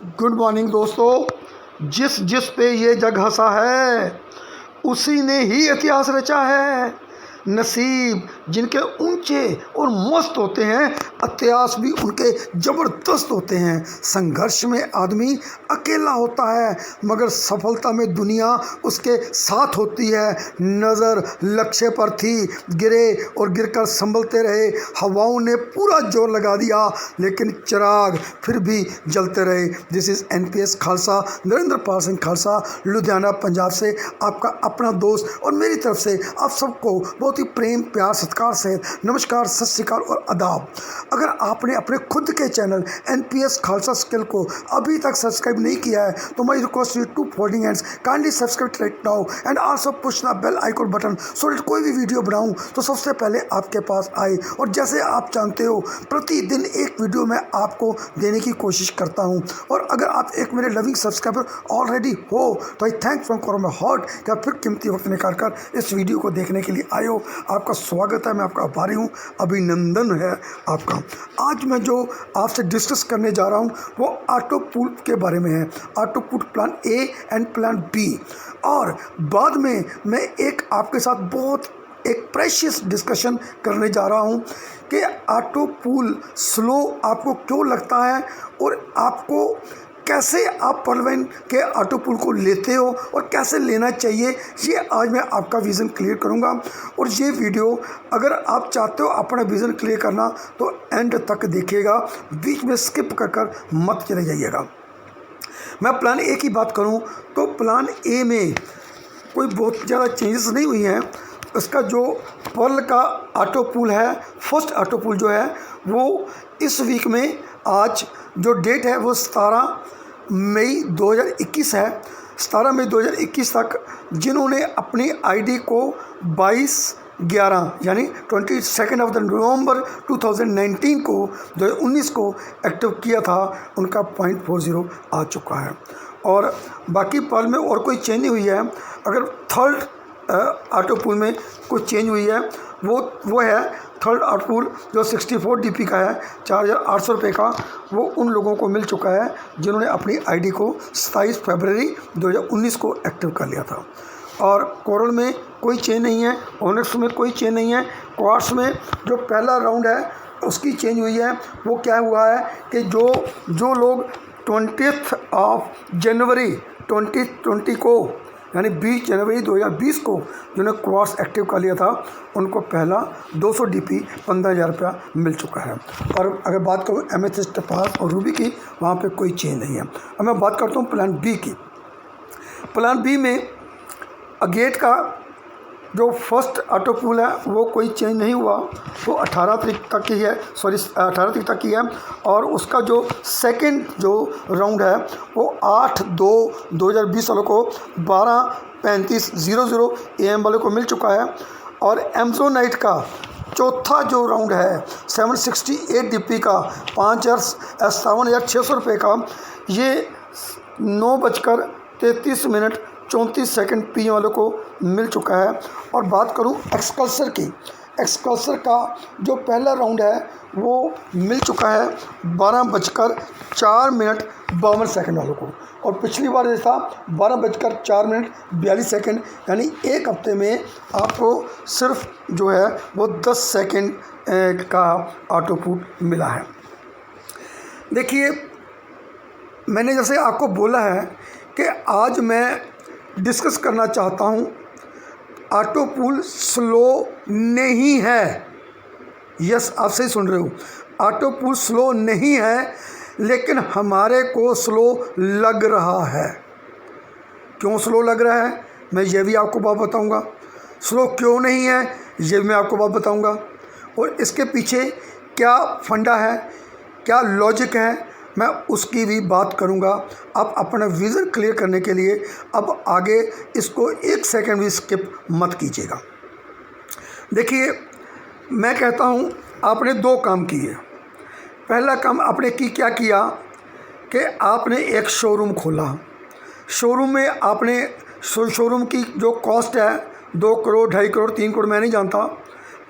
Good morning दोस्तों। जिस जिस पे ये जग हंसा है उसी ने ही इतिहास रचा है। नसीब जिनके ऊंचे और मस्त होते हैं, इतिहास भी उनके ज़बरदस्त होते हैं। संघर्ष में आदमी अकेला होता है मगर सफलता में दुनिया उसके साथ होती है। नज़र लक्ष्य पर थी, गिरे और गिरकर संभलते रहे। हवाओं ने पूरा जोर लगा दिया लेकिन चिराग फिर भी जलते रहे। This is NPS Khalsa, Narendra Pal Singh Khalsa, Ludhiana Punjab से आपका अपना दोस्त, और मेरी तरफ से आप सबको बहुत ही प्रेम प्यार सत्कार से नमस्कार, सत श्री अकाल और आदाब। अगर आपने अपने खुद के चैनल NPS खालसा स्किल को अभी तक सब्सक्राइब नहीं किया है तो my request you to folding hands kindly subscribe right now and also push the bell icon button so that कोई भी वीडियो बनाऊं तो सबसे पहले आपके पास आए। और जैसे आप जानते हो प्रतिदिन एक वीडियो मैं आपको देने की कोशिश करता हूं, और अगर आप एक मेरे लविंग सब्सक्राइबर ऑलरेडी हो तो आई thank from from my heart कि आप फिर कीमती वक्त निकाल कर इस वीडियो को देखने के लिए आए हो। आपका स्वागत है, मैं आपका आभारी हूँ, अभिनंदन है आपका। आज मैं जो आपसे डिस्कस करने जा रहा हूँ वो ऑटो पूल के बारे में है। Auto pool plan A and plan B, और बाद में मैं एक आपके साथ बहुत एक प्रेशियस डिस्कशन करने जा रहा हूँ कि ऑटो पूल स्लो आपको क्यों लगता है और आपको कैसे आप पर्लवैन के ऑटो पूल को लेते हो और कैसे लेना चाहिए, ये आज मैं आपका विज़न क्लियर करूँगा। और ये वीडियो अगर आप चाहते हो अपना विज़न क्लियर करना तो एंड तक देखिएगा, बीच में स्किप कर मत चले जाइएगा। मैं प्लान ए की बात करूँ तो प्लान ए में कोई बहुत ज़्यादा चेंजेस नहीं हुई हैं। इसका जो पर्ल का ऑटो पूल है, फर्स्ट ऑटो पूल जो है वो इस वीक में, आज जो डेट है वो 17 मई 2021 है। 17 मई 2021 तक जिन्होंने अपनी आईडी को 22/11 यानी 22 ऑफ द नवंबर 2019 को 2019 को एक्टिव किया था, उनका 0.40 आ चुका है। और बाकी पर्ल में और कोई चेंज नहीं हुई है। अगर थर्ड ऑटो पूल में कुछ चेंज हुई है वो है थर्ड ऑटो पूल जो 64 DP का है, 4800 रुपये का, वो उन लोगों को मिल चुका है जिन्होंने अपनी आईडी को 27 फरवरी 2019 को एक्टिव कर लिया था। और कोरल में कोई चेंज नहीं है, ऑनेक्स में कोई चेंज नहीं है। क्वार्ट्स में जो पहला राउंड है उसकी चेंज हुई है। वो क्या हुआ है कि जो लोग 20 जनवरी 2020 को यानी 20 जनवरी 2020 को जिन्होंने क्वार्ट्स एक्टिव कर लिया था उनको पहला 200 DP 15,000 रुपया मिल चुका है। और अगर बात करूँ एमेथिस्ट टोपाज और रूबी की, वहाँ पे कोई चेंज नहीं है। अब मैं बात करता हूँ प्लान बी की। प्लान बी में अगेट का जो फर्स्ट ऑटो पूल है वो कोई चेंज नहीं हुआ, वो 18 तारीख तक की है, 18 तारीख तक की है। और उसका जो सेकंड जो राउंड है वो 8/2/2020 वालों को 12:35 AM वाले को मिल चुका है। और एमजोनाइट का चौथा जो राउंड है 768 DP का 57,600 रुपये का, ये 9:33 PM वालों को मिल चुका है। और बात करूं एक्सकल्सर की, एक्सकल्सर का जो पहला राउंड है वो मिल चुका है 12:04 वालों को, और पिछली बार जैसा 12:04 यानी एक हफ्ते में आपको सिर्फ जो है वो 10 सेकंड का ऑटो पूल मिला है। देखिए, मैंने जैसे आपको बोला है कि आज मैं डिस्कस करना चाहता हूँ ऑटो पूल स्लो नहीं है। यस, आप सही सुन रहे हो, ऑटो पूल स्लो नहीं है, लेकिन हमारे को स्लो लग रहा है। क्यों स्लो लग रहा है मैं ये भी आपको बात बताऊंगा, स्लो क्यों नहीं है ये भी मैं आपको बात बताऊंगा, और इसके पीछे क्या फंडा है, क्या लॉजिक है, मैं उसकी भी बात करूंगा। आप अपना विज़न क्लियर करने के लिए अब आगे इसको 1 सेकंड भी स्किप मत कीजिएगा। देखिए, मैं कहता हूं आपने 2 काम किए। पहला काम आपने क्या किया कि आपने एक शोरूम खोला। शोरूम में आपने शोरूम की जो कॉस्ट है 2 करोड़ 2.5 करोड़ 3 करोड़ मैं नहीं जानता,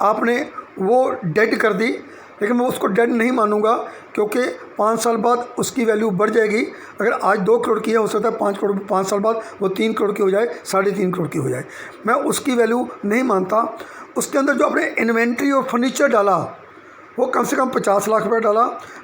आपने वो डेड कर दी। लेकिन मैं उसको डेड नहीं मानूंगा, क्योंकि 5 साल बाद उसकी वैल्यू बढ़ जाएगी। अगर आज 2 करोड़ की है, हो सकता है 5 करोड़ 5 साल बाद वो 3 करोड़ की हो जाए, 3.5 करोड़ की हो जाए। मैं उसकी वैल्यू नहीं मानता। उसके अंदर जो आपने इन्वेंट्री और फर्नीचर डाला वो कम से कम 50 लाख रुपये डाला।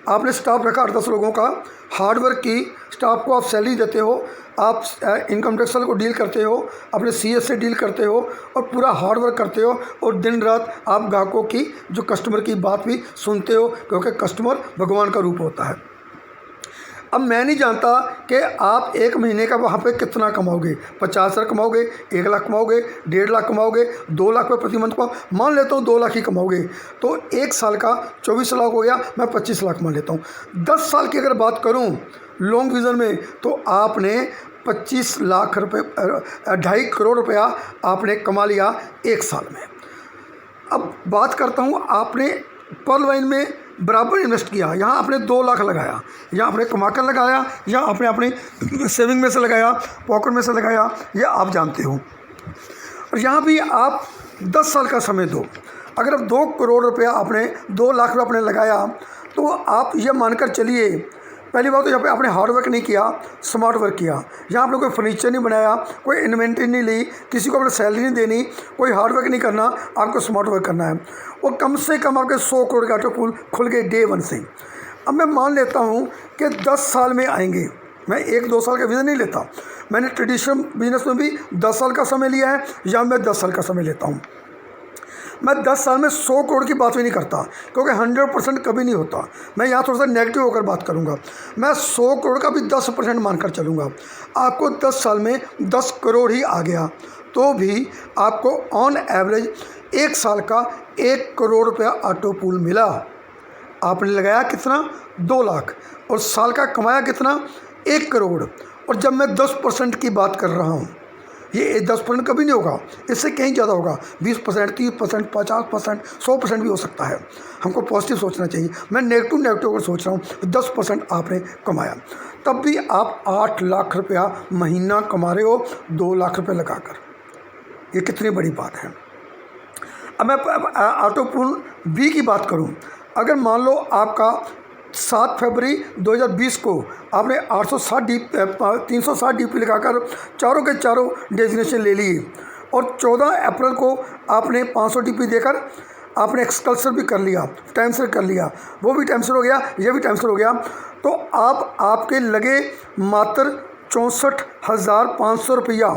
आपने स्टाफ रखा 8-10 लोगों का, हार्डवर्क की, स्टाफ को आप सैलरी देते हो, आप इनकम टैक्स को डील करते हो, अपने CS से डील करते हो और पूरा हार्डवर्क करते हो, और दिन रात आप ग्राहकों की, जो कस्टमर की बात भी सुनते हो, क्योंकि कस्टमर भगवान का रूप होता है। अब मैं नहीं जानता कि आप 1 महीने का वहाँ पे कितना कमाओगे, 50 हज़ार कमाओगे, 1 लाख कमाओगे, 1.5 लाख कमाओगे, 2 लाख रुपये प्रति मंथ को मान लेता हूँ 2 लाख ही कमाओगे, तो 1 साल का 24 लाख हो गया, मैं 25 लाख मान लेता हूँ। 10 साल की अगर बात करूँ लॉन्ग विज़न में, तो आपने 25 लाख रुपये, 2.5 करोड़ रुपया आपने कमा लिया 1 साल में। अब बात करता हूँ, आपने पर्ल वाइन में बराबर इन्वेस्ट किया, यहाँ आपने 2 लाख लगाया, यहाँ आपने कमा कर लगाया, या आपने अपनी सेविंग में से लगाया, पॉकेट में से लगाया, ये आप जानते हो। और यहाँ भी आप 10 साल का समय दो। अगर अब 2 करोड़ रुपया आपने, 2 लाख रुपये आपने लगाया, तो आप ये मानकर चलिए, पहली बात तो यहाँ पे आपने हार्ड वर्क नहीं किया, स्मार्ट वर्क किया। यहाँ आपने कोई फर्नीचर नहीं बनाया, कोई इन्वेंट्री नहीं ली, किसी को आपने सैलरी नहीं देनी, कोई हार्ड वर्क नहीं करना, आपको स्मार्ट वर्क करना है। और कम से कम आपके 100 करोड़ के ऑटो पूल खुल गए डे 1 से। अब मैं मान लेता हूँ कि 10 साल में आएंगे, मैं 1-2 साल का विज़न नहीं लेता। मैंने ट्रेडिशनल बिजनेस में भी 10 साल का समय लिया है, या मैं 10 साल का समय लेता हूँ। मैं 10 साल में 100 करोड़ की बात भी नहीं करता, क्योंकि 100% कभी नहीं होता। मैं यहाँ थोड़ा सा नेगेटिव होकर बात करूँगा। मैं 100 करोड़ का भी 10% मानकर चलूँगा। आपको 10 साल में 10 करोड़ ही आ गया, तो भी आपको ऑन एवरेज 1 साल का 1 करोड़ रुपया ऑटो पूल मिला। आपने लगाया कितना? 2 लाख, और साल का कमाया कितना? 1 करोड़। और जब मैं 10% की बात कर रहा हूँ, ये 10% कभी नहीं होगा, इससे कहीं ज़्यादा होगा, 20%, 30%, 50%, 100% भी हो सकता है। हमको पॉजिटिव सोचना चाहिए। मैं नेगेटिव अगर सोच रहा हूँ, 10% आपने कमाया, तब भी आप 8 लाख रुपया महीना कमा रहे हो 2 लाख रुपये लगाकर। ये कितनी बड़ी बात है। अब मैं ऑटो पूल बी की बात करूँ, अगर मान लो आपका 7 फरवरी 2020 को आपने 360 DP लगाकर चारों के चारों डेजिग्नेशन ले लिए, और 14 अप्रैल को आपने 500 DP देकर आपने एक्सकल्सर भी कर लिया, टाइम से कर लिया, वो भी टाइम से हो गया, ये भी टाइम से हो गया, तो आपके लगे मात्र 64,500 रुपया,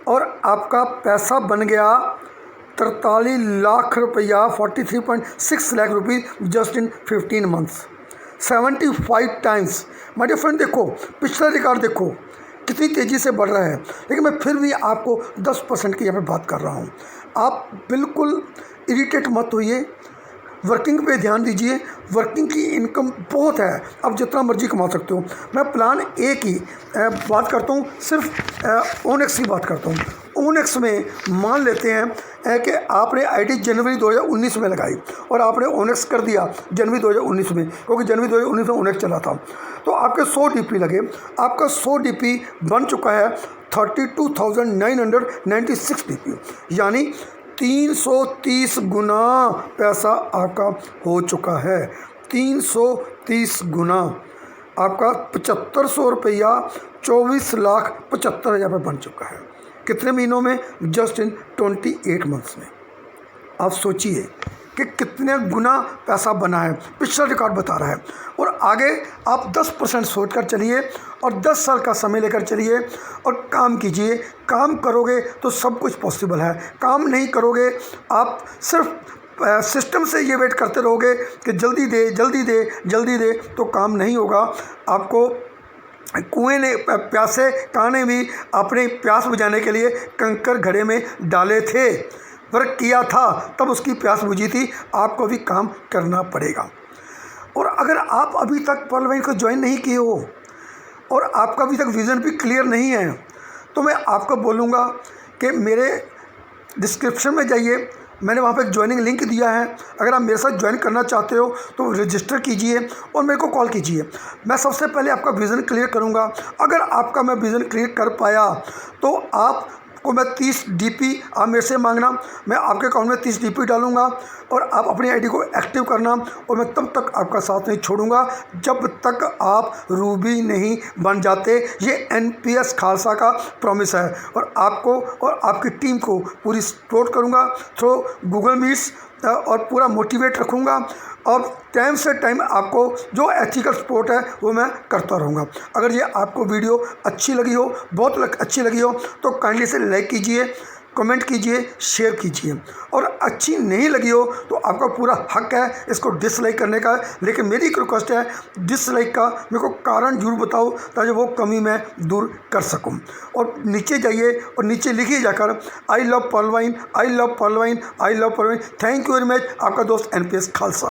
और आपका पैसा बन गया 43 लाख रुपया, 43.6 lakh rupees just in 15 months, 75 times. My dear friend, देखो पिछला रिकॉर्ड देखो कितनी तेज़ी से बढ़ रहा है। लेकिन मैं फिर भी आपको 10% की यहाँ पे बात कर रहा हूँ। आप बिल्कुल इरिटेट मत होइए, वर्किंग पे ध्यान दीजिए। वर्किंग की इनकम बहुत है, आप जितना मर्जी कमा सकते हो। मैं प्लान ए की बात करता हूँ, सिर्फ ओनेक्स की बात करता हूँ। ओनेक्स में मान लेते हैं कि आपने आईडी जनवरी 2019 में लगाई, और आपने ओनेक्स कर दिया जनवरी 2019 में, क्योंकि जनवरी 2019 में ओनेक्स चला था, तो आपके 100 DP लगे। आपका 100 DP बन चुका है 32,996 DP, यानी 330 गुना पैसा आपका हो चुका है। 330 गुना आपका 7500 रुपया 24,75,000 रुपये बन चुका है। कितने महीनों में? जस्ट इन 28 मंथ्स में। आप सोचिए कि कितने गुना पैसा बना है, पिछला रिकॉर्ड बता रहा है। और आगे आप 10% सोच कर चलिए, और 10 साल का समय लेकर चलिए, और काम कीजिए। काम करोगे तो सब कुछ पॉसिबल है। काम नहीं करोगे, आप सिर्फ सिस्टम से ये वेट करते रहोगे कि जल्दी दे जल्दी दे जल्दी दे, तो काम नहीं होगा। आपको कुएं ने प्यासे काने भी अपने प्यास बुझाने के लिए कंकर घड़े में डाले थे, वर्क किया था, तब उसकी प्यास बुझी थी। आपको भी काम करना पड़ेगा। और अगर आप अभी तक पर्ल वाइन को ज्वाइन नहीं किए हो, और आपका अभी तक विज़न भी क्लियर नहीं है, तो मैं आपको बोलूँगा कि मेरे डिस्क्रिप्शन में जाइए, मैंने वहाँ पे एक ज्वाइनिंग लिंक दिया है। अगर आप मेरे साथ ज्वाइन करना चाहते हो तो रजिस्टर कीजिए और मेरे को कॉल कीजिए। मैं सबसे पहले आपका विज़न क्लियर करूँगा। अगर आपका मैं विज़न क्लियर कर पाया, तो आप आपको मैं 30 DP आप मेरे से मांगना, मैं आपके अकाउंट में 30 DP डालूंगा और आप अपनी आईडी को एक्टिव करना, और मैं तब तक आपका साथ नहीं छोड़ूंगा जब तक आप रूबी नहीं बन जाते। ये NPS खालसा का प्रॉमिस है, और आपको और आपकी टीम को पूरी सपोर्ट करूंगा थ्रू गूगल मीट्स, और पूरा मोटिवेट रखूंगा, और टाइम से टाइम आपको जो एथिकल सपोर्ट है वो मैं करता रहूँगा। अगर ये आपको वीडियो अच्छी लगी हो, बहुत अच्छी लगी हो, तो काइंडली से लाइक कीजिए, कमेंट कीजिए, शेयर कीजिए, और अच्छी नहीं लगी हो तो आपका पूरा हक है इसको डिसलाइक करने का। लेकिन मेरी एक रिक्वेस्ट है, डिसलाइक का मेरे को कारण जरूर बताओ ताकि वो कमी मैं दूर कर सकूं। और नीचे जाइए और नीचे लिखिए जाकर I love Pearl Vine, I love Pearl Vine, I love Pearl Vine. Thank you very much, आपका दोस्त NPS खालसा।